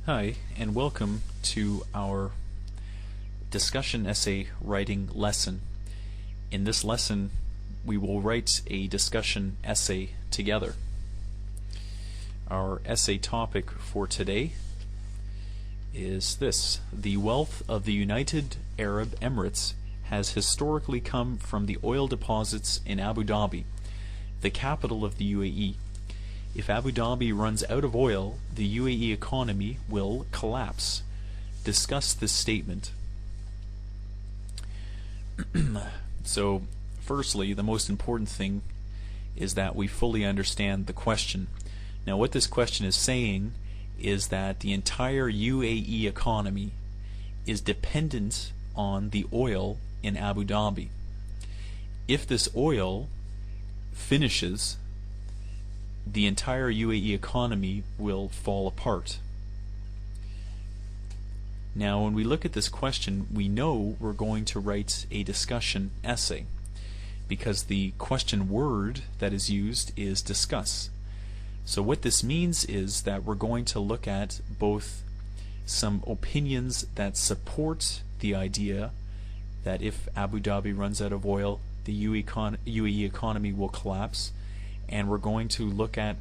Hi, and welcome to our discussion essay writing lesson. In this lesson, we will write a discussion essay together. Our essay topic for today is this: the wealth of the United Arab Emirates has historically come from the oil deposits in Abu Dhabi, the capital of the UAE. If Abu Dhabi runs out of oil, the UAE economy will collapse. Discuss this statement. So, firstly, the most important thing is that we fully understand the question. Now, what this question is saying is that the entire UAE economy is dependent on the oil in Abu Dhabi. If this oil finishes, the entire UAE economy will fall apart. Now, when we look at this question, we know we're going to write a discussion essay because the question word that is used is discuss. So what this means is that we're going to look at both some opinions that support the idea that if Abu Dhabi runs out of oil, the UAE economy will collapse, and we're going to look at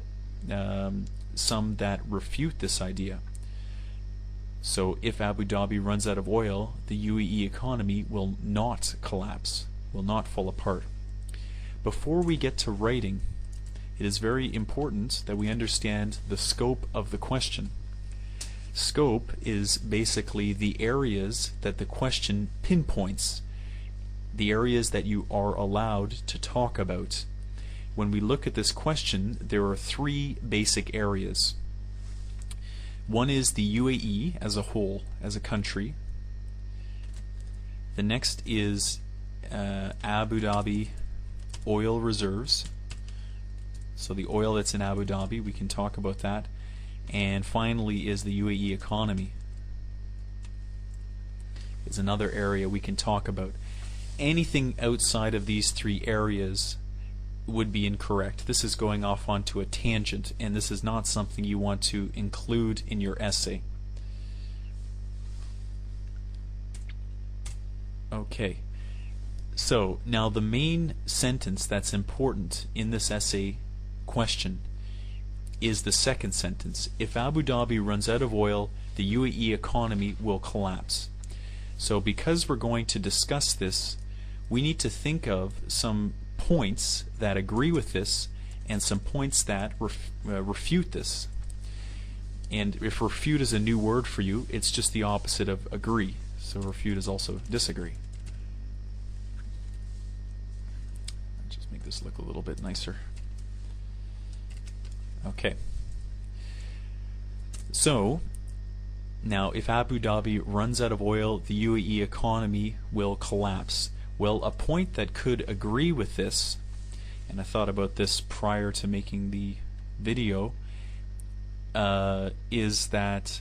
some that refute this idea. So if Abu Dhabi runs out of oil, the UAE economy will not collapse, will not fall apart. Before we get to writing, it is very important that we understand the scope of the question. Scope is basically the areas that the question pinpoints, the areas that you are allowed to talk about. When we look at this question, there are three basic areas. One is the UAE as a whole, as a country. The next is Abu Dhabi oil reserves. So the oil that's in Abu Dhabi, we can talk about that. And finally is the UAE economy. It's another area we can talk about. Anything outside of these three areas would be incorrect. This is going off onto a tangent, and this is not something you want to include in your essay. Okay, so now the main sentence that's important in this essay question is the second sentence. If Abu Dhabi runs out of oil, the UAE economy will collapse. So because we're going to discuss this, we need to think of some points that agree with this and some points that refute this. And if refute is a new word for you, it's just the opposite of agree. So refute is also disagree. Just make this look a little bit nicer. Okay. So now, if Abu Dhabi runs out of oil, the UAE economy will collapse. Well, a point that could agree with this, and I thought about this prior to making the video, is that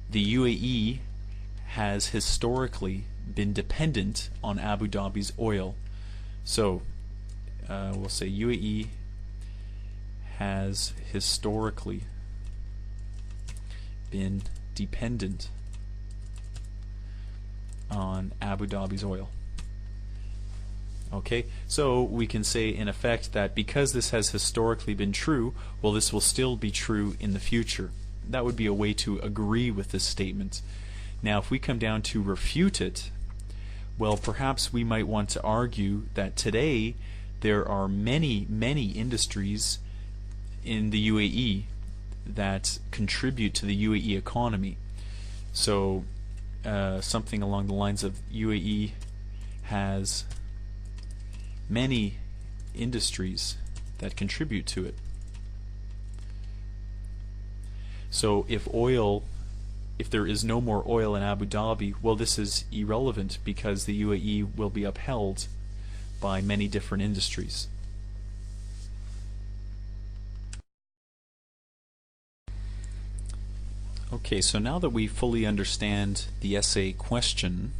the UAE has historically been dependent on Abu Dhabi's oil. So we'll say UAE has historically been dependent on Abu Dhabi's oil. Okay, so we can say in effect that because this has historically been true, well, this will still be true in the future. That would be a way to agree with this statement. Now, if we come down to refute it, well, perhaps we might want to argue that today there are many, many industries in the UAE that contribute to the UAE economy. So something along the lines of UAE has many industries that contribute to it. So if there is no more oil in Abu Dhabi, well, this is irrelevant because the UAE will be upheld by many different industries. Okay, so now that we fully understand the essay question,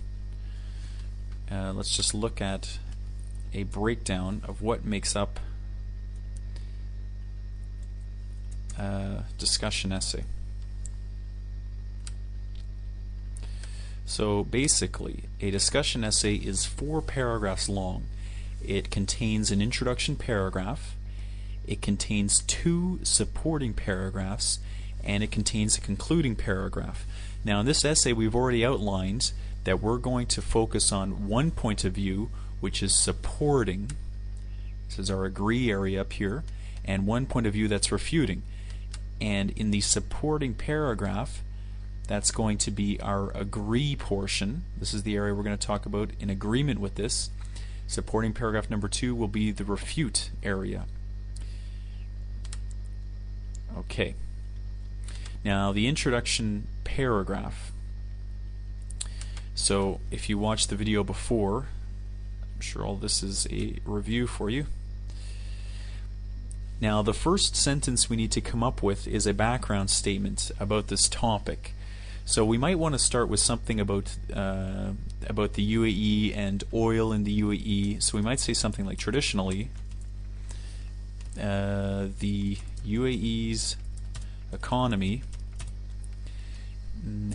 let's just look at a breakdown of what makes up a discussion essay. So basically, a discussion essay is 4 paragraphs long. It contains an introduction paragraph, it contains 2 supporting paragraphs, and it contains a concluding paragraph. Now in this essay we've already outlined that we're going to focus on one point of view, which is supporting. This is our agree area up here, and one point of view that's refuting. And in the supporting paragraph, that's going to be our agree portion. This is the area we're going to talk about in agreement with this. Supporting paragraph number 2 will be the refute area. Okay. Now the introduction paragraph. So if you watched the video before, I'm sure all this is a review for you. Now the first sentence we need to come up with is a background statement about this topic. So we might want to start with something about the UAE and oil in the UAE. So we might say something like, traditionally, the UAE's economy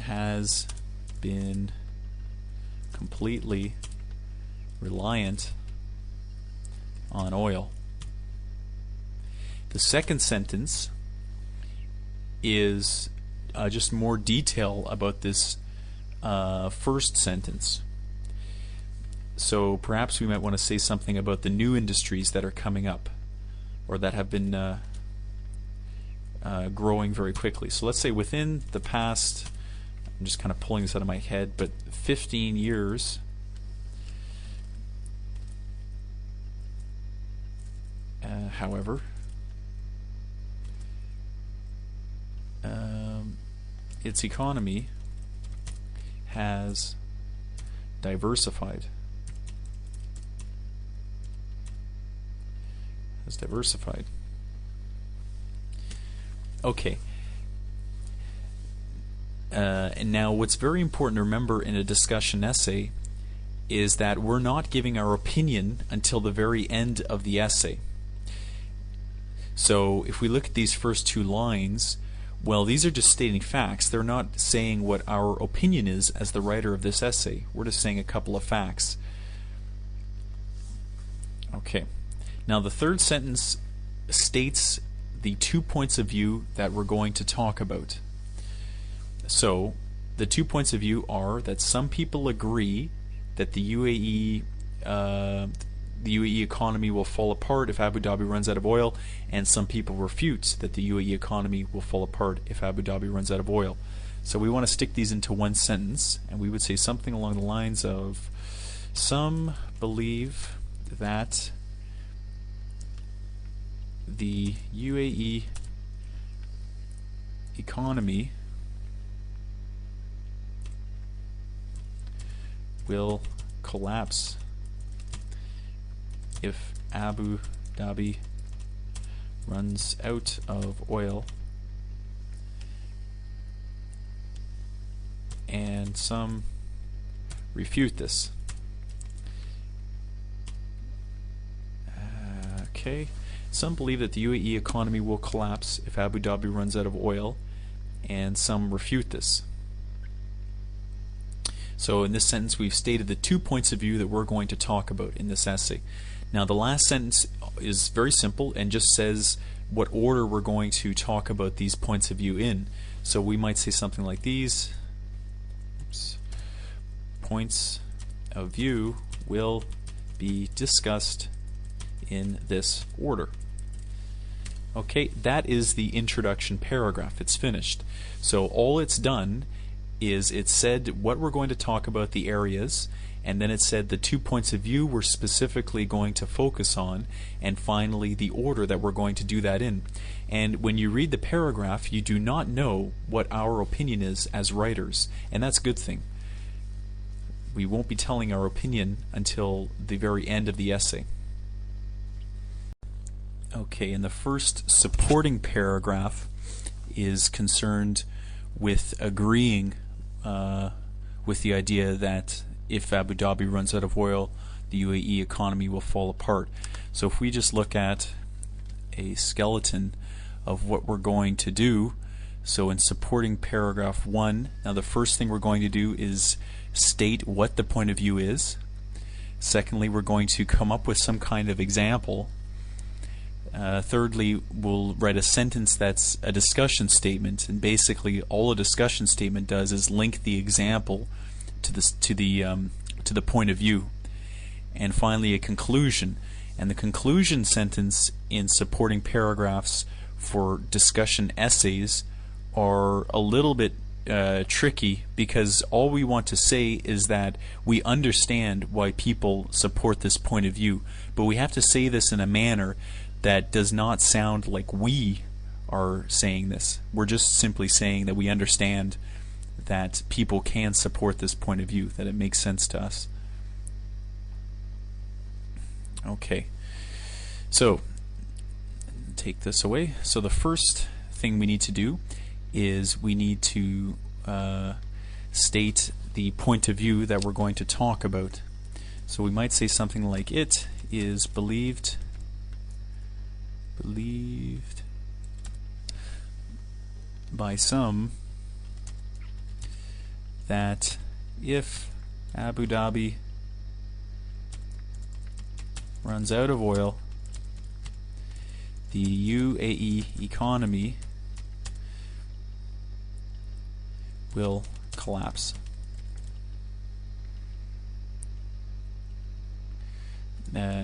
has been completely reliant on oil. The second sentence is just more detail about this first sentence. So perhaps we might want to say something about the new industries that are coming up, or that have been growing very quickly. So let's say within the past, I'm just kind of pulling this out of my head, but 15 years, however, its economy has diversified. Okay. And now what's very important to remember in a discussion essay is that we're not giving our opinion until the very end of the essay. So if we look at these first 2 lines, well, these are just stating facts. They're not saying what our opinion is as the writer of this essay. We're just saying a couple of facts. Okay. Now the third sentence states the 2 points of view that we're going to talk about. So the 2 points of view are that some people agree that the UAE economy will fall apart if Abu Dhabi runs out of oil, and some people refute that the UAE economy will fall apart if Abu Dhabi runs out of oil. So we want to stick these into one sentence, and we would say something along the lines of, some believe that the UAE economy will collapse if Abu Dhabi runs out of oil, and some refute this. Okay. Some believe that the UAE economy will collapse if Abu Dhabi runs out of oil, and some refute this. So in this sentence we've stated the 2 points of view that we're going to talk about in this essay. Now the last sentence is very simple and just says what order we're going to talk about these points of view in. So we might say something like these. Points of view will be discussed in this order. Okay, that is the introduction paragraph. It's finished. So all it's done is it said what we're going to talk about, the areas, and then it said the 2 points of view we're specifically going to focus on, and finally the order that we're going to do that in. And when you read the paragraph, you do not know what our opinion is as writers, and that's a good thing. We won't be telling our opinion until the very end of the essay. Okay, and the first supporting paragraph is concerned with agreeing with the idea that if Abu Dhabi runs out of oil, the UAE economy will fall apart. So if we just look at a skeleton of what we're going to do, So in supporting paragraph 1, now the first thing we're going to do is state what the point of view is. Secondly, we're going to come up with some kind of example. Thirdly, we'll write a sentence that's a discussion statement, and basically all a discussion statement does is link the example to the point of view. And finally, a conclusion. And the conclusion sentence in supporting paragraphs for discussion essays are a little bit tricky, because all we want to say is that we understand why people support this point of view, but we have to say this in a manner that does not sound like we are saying this. We're just simply saying that we understand that people can support this point of view, that it makes sense to us. Okay, so take this away. So the first thing we need to do is we need to state the point of view that we're going to talk about. So we might say something like, it is believed by some that if Abu Dhabi runs out of oil, the UAE economy will collapse.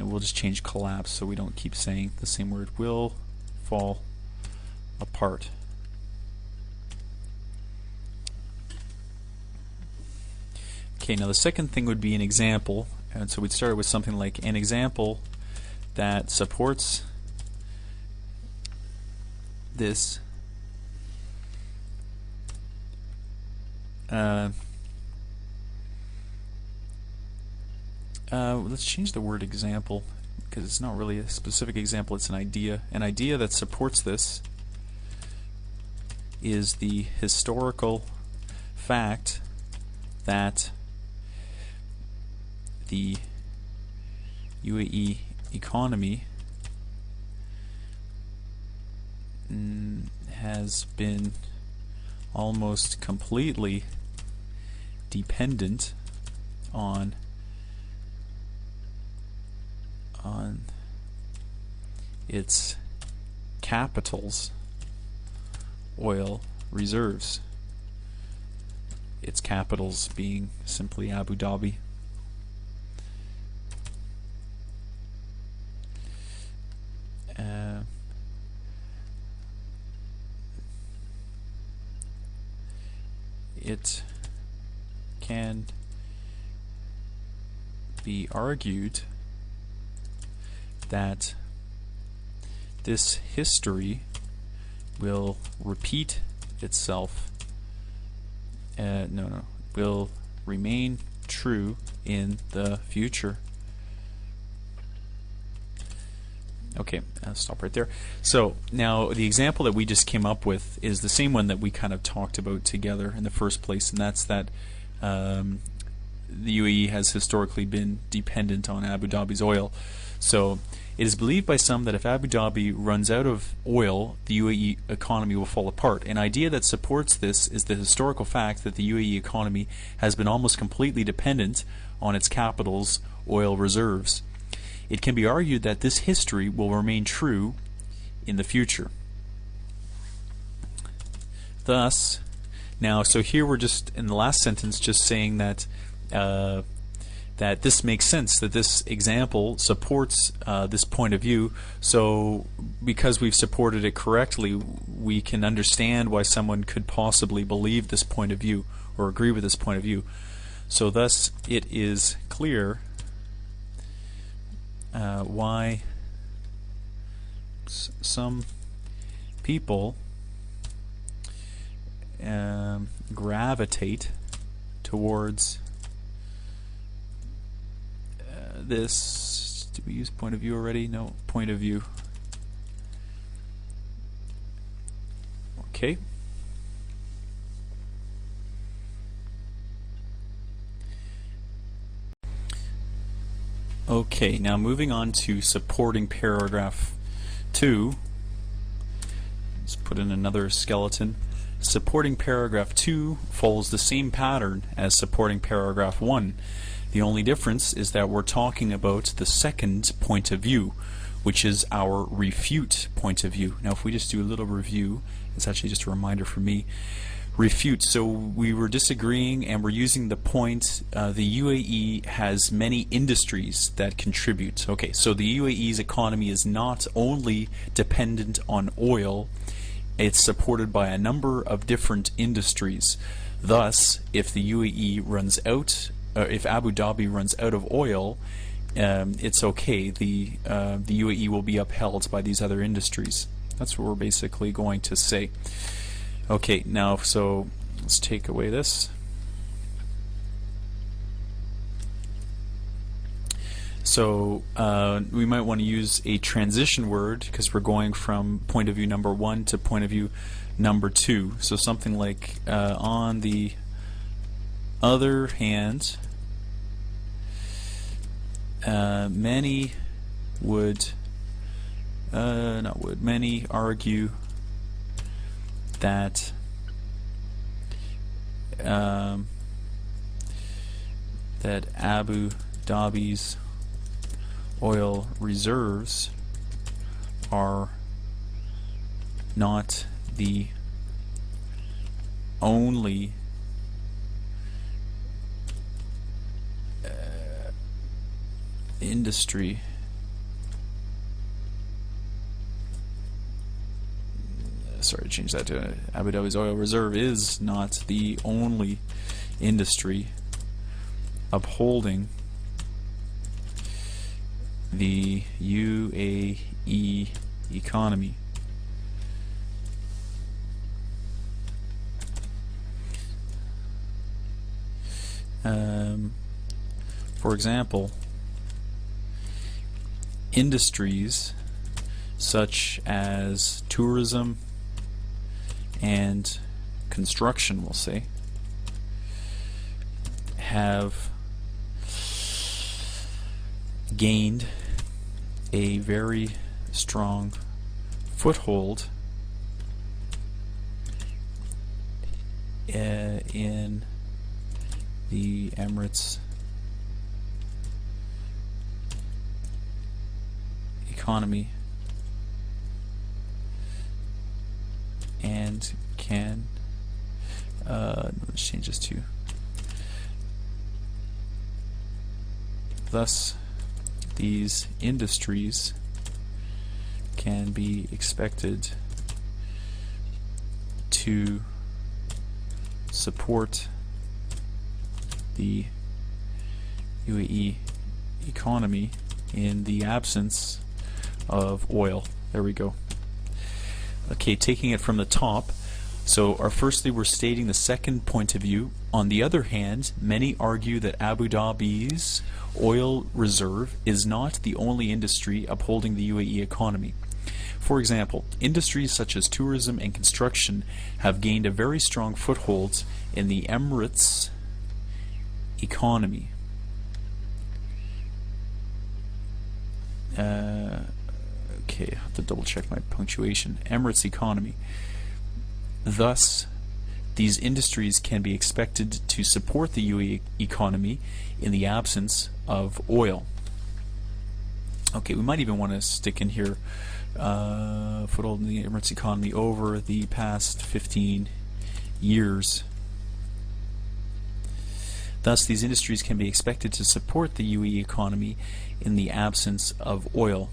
We'll just change collapse so we don't keep saying the same word. Will fall apart. Okay, now the second thing would be an example, and so we'd start with something like an example that supports this let's change the word example, because it's not really a specific example, it's an idea. An idea that supports this is the historical fact that the UAE economy has been almost completely dependent on its capital's oil reserves. Its capitals being simply Abu Dhabi. It can be argued that this history will repeat itself, will remain true in the future. Okay, I'll stop right there. So now the example that we just came up with is the same one that we kind of talked about together in the first place, and that's that the UAE has historically been dependent on Abu Dhabi's oil. So it is believed by some that if Abu Dhabi runs out of oil, the UAE economy will fall apart. An idea that supports this is the historical fact that the UAE economy has been almost completely dependent on its capital's oil reserves. It can be argued that this history will remain true in the future. Thus, now, so here we're just, in the last sentence, just saying that that this makes sense, that this example supports this point of view. So because we've supported it correctly, we can understand why someone could possibly believe this point of view or agree with this point of view. So thus it is clear why some people gravitate towards this. Did we use point of view already? No, point of view. Okay. Okay, now moving on to supporting paragraph 2. Let's put in another skeleton. supporting paragraph 2 follows the same pattern as supporting paragraph 1. The only difference is that we're talking about the second point of view, which is our refute point of view. Now if we just do a little review, it's actually just a reminder for me. Refute, so we were disagreeing and we're using the point the UAE has many industries that contribute. Okay, so the UAE's economy is not only dependent on oil, it's supported by a number of different industries. Thus, if the UAE runs out, if Abu Dhabi runs out of oil, it's okay. The UAE will be upheld by these other industries. That's what we're basically going to say. Okay, now so let's take away this. So we might want to use a transition word because we're going from point of view number 1 to point of view number 2. So something like on the other hand, many argue that that Abu Dhabi's oil reserves are not the only industry sorry, change that to Abu Dhabi's oil reserve is not the only industry upholding the UAE economy. For example, industries such as tourism and construction, we'll say, have gained a very strong foothold in the Emirates economy and can let's change this to thus these industries can be expected to support the UAE economy in the absence of oil. There we go. Okay, taking it from the top. So firstly we're stating the second point of view. On the other hand, many argue that Abu Dhabi's oil reserve is not the only industry upholding the UAE economy. For example, industries such as tourism and construction have gained a very strong foothold in the Emirates economy. Okay, I have to double check my punctuation. Emirates economy. Thus, these industries can be expected to support the UAE economy in the absence of oil. Okay, we might even want to stick in here foothold in the Emirates economy over the past 15 years. Thus, these industries can be expected to support the UAE economy in the absence of oil.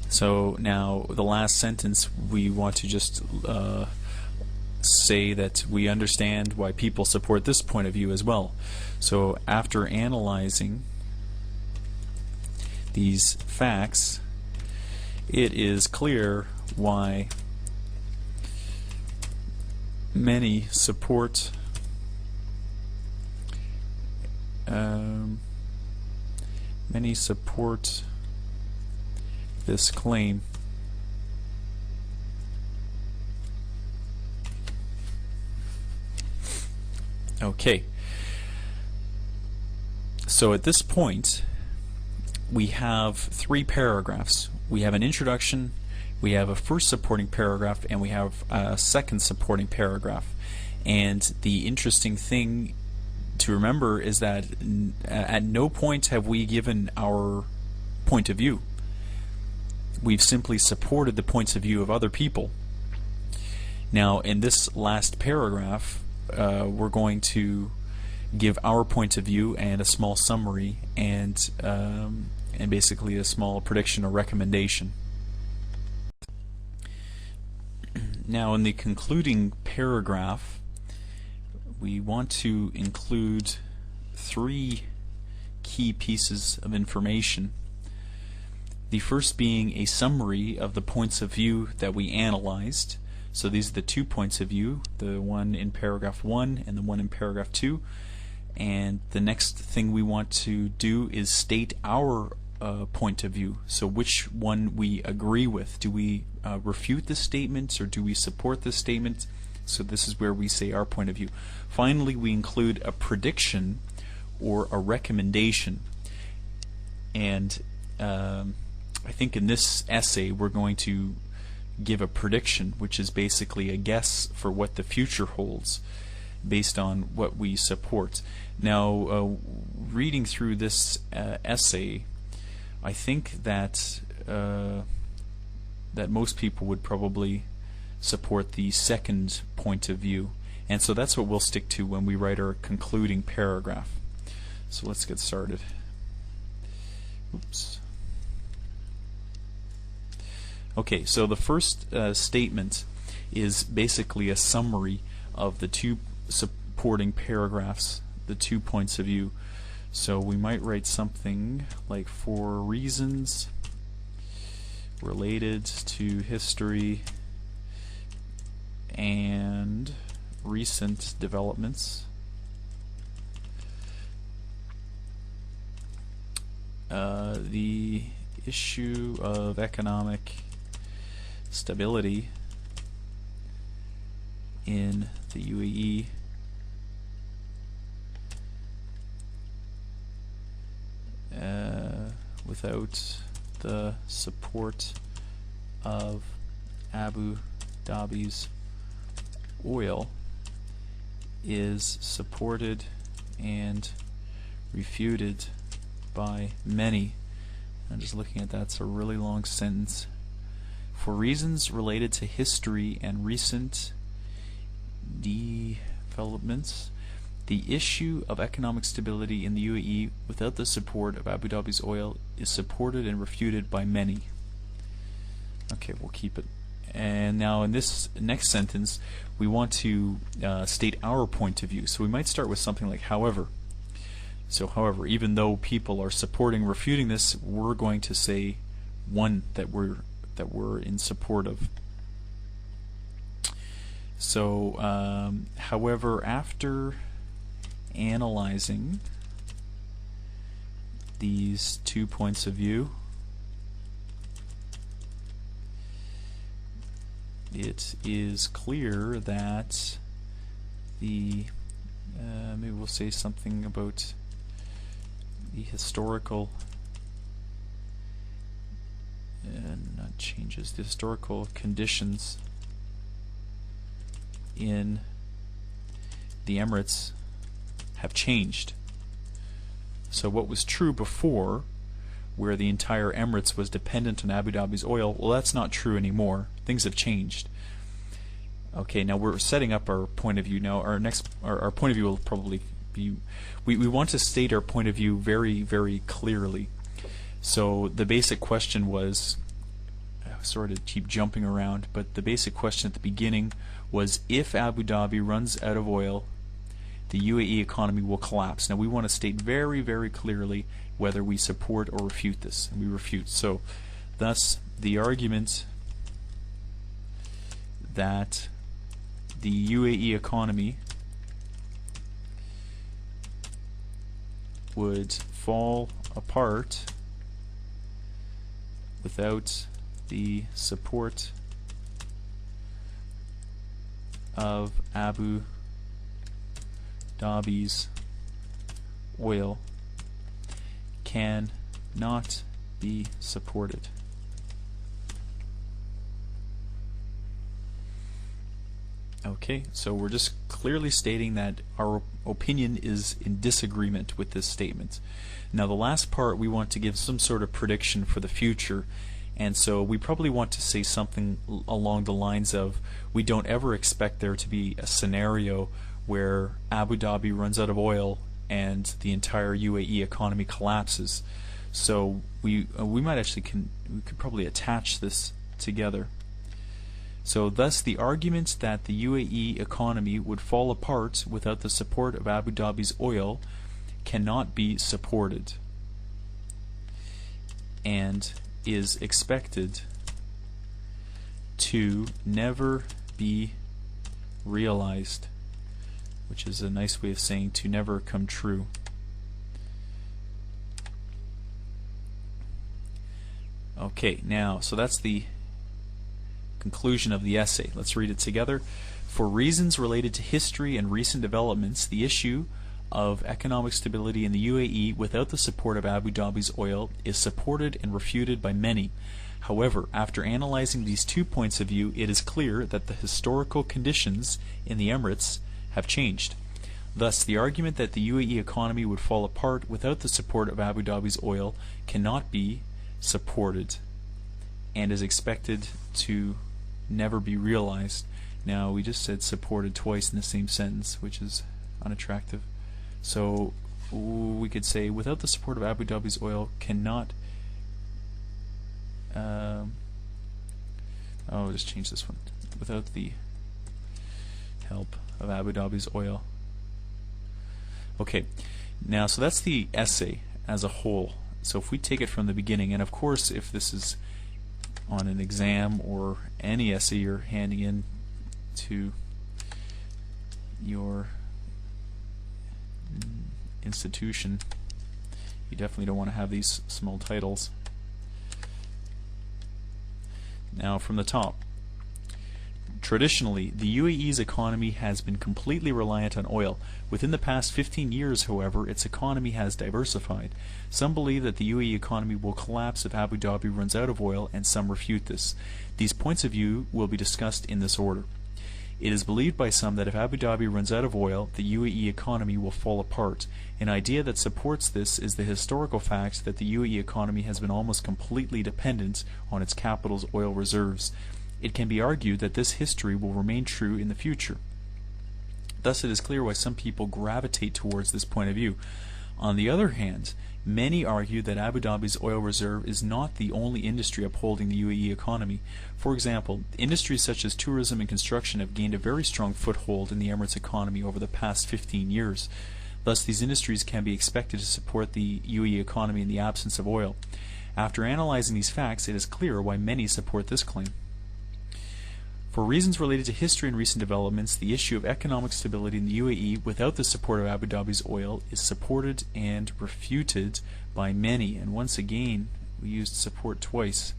So now the last sentence, we want to just say that we understand why people support this point of view as well. So after analyzing these facts, it is clear why many support this claim. Okay, so at this point we have 3 paragraphs. We have an introduction, we have a first supporting paragraph, and we have a second supporting paragraph. And the interesting thing to remember is that at no point have we given our point of view. We've simply supported the points of view of other people. Now, in this last paragraph, we're going to give our point of view and a small summary and basically a small prediction or recommendation. Now, in the concluding paragraph, we want to include 3 key pieces of information. The first being a summary of the points of view that we analyzed. So these are the 2 points of view, the one in paragraph 1 and the one in paragraph 2. And the next thing we want to do is state our point of view. So which one we agree with. Do we refute the statements or do we support the statement? So this is where we say our point of view. Finally, we include a prediction or a recommendation. And I think in this essay we're going to give a prediction, which is basically a guess for what the future holds based on what we support. Now, reading through this essay, I think that that most people would probably support the second point of view, and so that's what we'll stick to when we write our concluding paragraph. So let's get started. Oops. Okay, so the first statement is basically a summary of the 2 supporting paragraphs, the 2 points of view. So we might write something like, for reasons related to history and recent developments, the issue of economic stability in the UAE without the support of Abu Dhabi's oil is supported and refuted by many. I'm just looking at that, it's a really long sentence. For reasons related to history and recent developments, the issue of economic stability in the UAE without the support of Abu Dhabi's oil is supported and refuted by many. Okay, we'll keep it. And now in this next sentence, we want to state our point of view. So we might start with something like however. So however, even though people are supporting, refuting this, we're going to say one that we're in support of. So however, after analyzing these 2 points of view, it is clear that the maybe we'll say something about the historical not changes, the historical conditions in the Emirates have changed. So what was true before, where the entire Emirates was dependent on Abu Dhabi's oil, well, that's not true anymore. Things have changed. Okay, now we're setting up our point of view now. Our point of view will probably be, we want to state our point of view very, very clearly. So the basic question was, sorry to keep jumping around, but the basic question at the beginning was, if Abu Dhabi runs out of oil, the UAE economy will collapse. Now we want to state very, very clearly whether we support or refute this, and we refute. So thus the argument that the UAE economy would fall apart without the support of Abu Dhabi's oil can not be supported. Okay, so we're just clearly stating that our opinion is in disagreement with this statement. Now the last part, we want to give some sort of prediction for the future, and so we probably want to say something along the lines of, we don't ever expect there to be a scenario where Abu Dhabi runs out of oil and the entire UAE economy collapses. So we might actually we could probably attach this together. So thus the argument that the UAE economy would fall apart without the support of Abu Dhabi's oil cannot be supported and is expected to never be realized, which is a nice way of saying to never come true. Okay, now, so that's the conclusion of the essay. Let's read it together. For reasons related to history and recent developments, the issue of economic stability in the UAE without the support of Abu Dhabi's oil is supported and refuted by many. However, after analyzing these 2 points of view, it is clear that the historical conditions in the Emirates have changed. Thus, the argument that the UAE economy would fall apart without the support of Abu Dhabi's oil cannot be supported and is expected to never be realized. Now, we just said supported twice in the same sentence, which is unattractive. So we could say without the support of Abu Dhabi's oil cannot I'll just change this one. Without the help of Abu Dhabi's oil. Okay, now so that's the essay as a whole. So if we take it from the beginning, and of course if this is on an exam or any essay you're handing in to your institution, you definitely don't want to have these small titles. Now from the top. Traditionally, the UAE's economy has been completely reliant on oil. Within the past 15 years, however, its economy has diversified. Some believe that the UAE economy will collapse if Abu Dhabi runs out of oil, and some refute this. These points of view will be discussed in this order. It is believed by some that if Abu Dhabi runs out of oil, the UAE economy will fall apart. An idea that supports this is the historical fact that the UAE economy has been almost completely dependent on its capital's oil reserves. It can be argued that this history will remain true in the future. Thus it is clear why some people gravitate towards this point of view. On the other hand, many argue that Abu Dhabi's oil reserve is not the only industry upholding the UAE economy. For example, industries such as tourism and construction have gained a very strong foothold in the Emirates economy over the past 15 years. Thus these industries can be expected to support the UAE economy in the absence of oil. After analyzing these facts, it is clear why many support this claim. For reasons related to history and recent developments, the issue of economic stability in the UAE without the support of Abu Dhabi's oil is supported and refuted by many. And once again, we used support twice.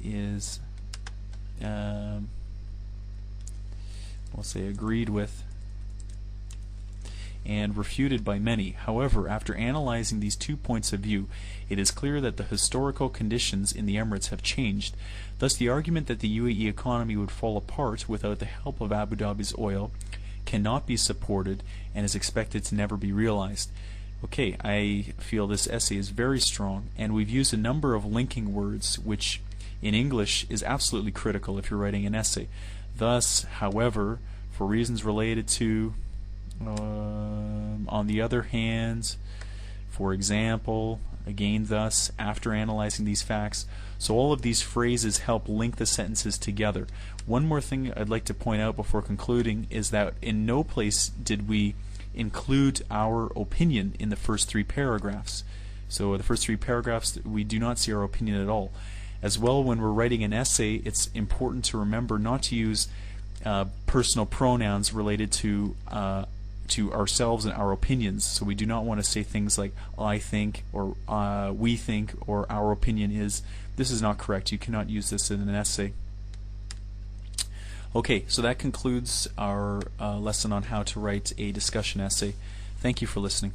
Is we'll say agreed with and refuted by many. However, after analyzing these 2 points of view, it is clear that the historical conditions in the Emirates have changed. Thus the argument that the UAE economy would fall apart without the help of Abu Dhabi's oil cannot be supported and is expected to never be realized. Okay, I feel this essay is very strong, and we've used a number of linking words, which in English is absolutely critical if you're writing an essay. Thus, however, for reasons related to on the other hand, for example, again, thus, after analyzing these facts. So all of these phrases help link the sentences together. One more thing I'd like to point out before concluding is that in no place did we include our opinion in the first 3 paragraphs. So the first 3 paragraphs, we do not see our opinion at all. As well, when we're writing an essay, it's important to remember not to use personal pronouns related to ourselves and our opinions. So we do not want to say things like I think or we think or our opinion is. This is not correct. You cannot use this in an essay. Okay, so that concludes our lesson on how to write a discussion essay. Thank you for listening.